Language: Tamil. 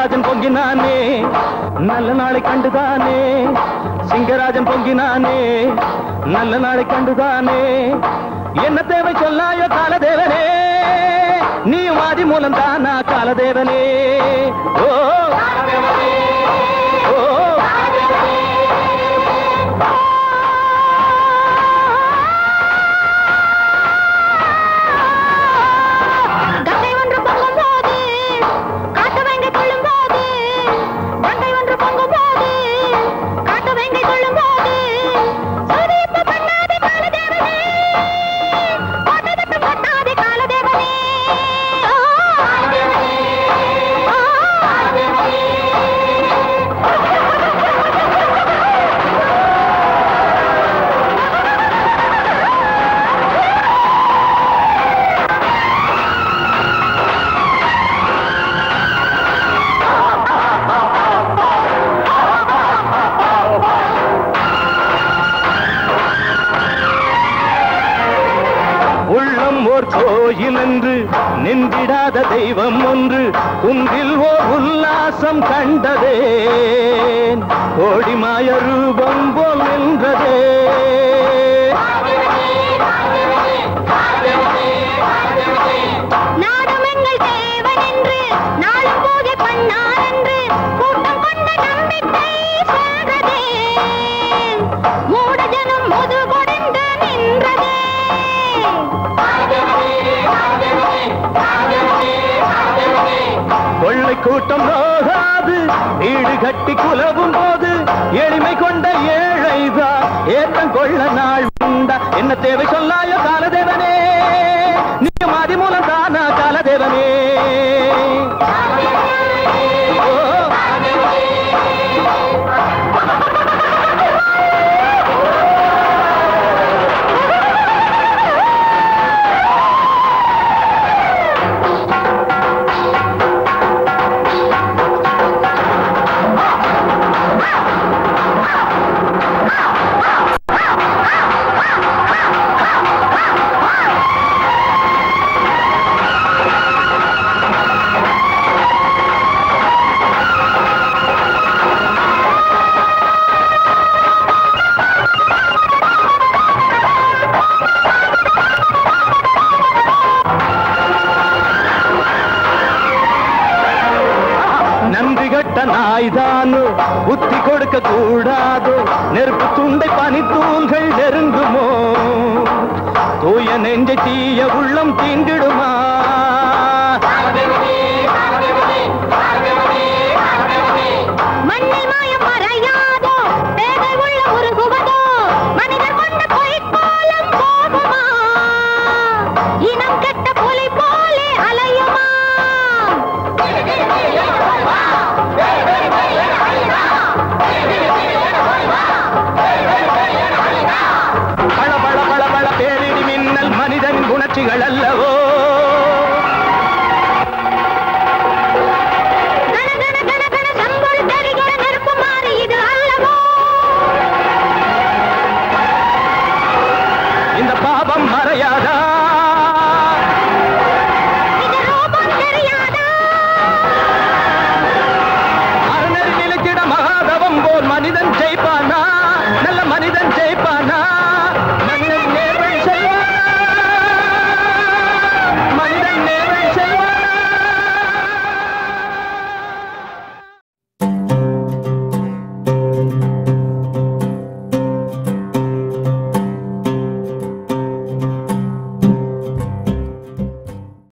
சிங்கராஜன் பொங்கினானே நல்ல நாளை கண்டுதானே சிங்கராஜன் பொங்கினானே நல்ல நாளை கண்டுதானே என்ன தேவை சொல்லாயோ காலதேவனே நீ வாதி மூலம் தானா காலதேவனே ஓ கோயில் என்று நின்றிடாத தெய்வம் ஒன்று குன்றில் ஓர் உல்லாசம் கண்டதே கோடிமாய ரூபம் போல் நின்றதே நாடமெங்கள் தேவன் என்று நாளும் பூஜை பண்ணார் என்று கூட்டம் கொண்ட நம்பிக்கை சென்றதே மூட ஜனம் முது கொடிந்து நின்றதே கொள்ளை கூட்டம் நோகாது வீடு கட்டி குலவும் போது எளிமை கொண்ட ஏழைதான் ஏத்தம் கொள்ள நாள் உண்டா என்ன தேவை சொல்லாயோ காலதேவனே நீ மாதி மூலம் தானா காலதேவனே நாய்தானோ புத்தி கொடுக்க கூடாதோ நெருப்பு துண்டை பனித்தூள்கள் நெருங்குமோ தூய நெஞ்சை தீய உள்ளம் தீண்டிடுமா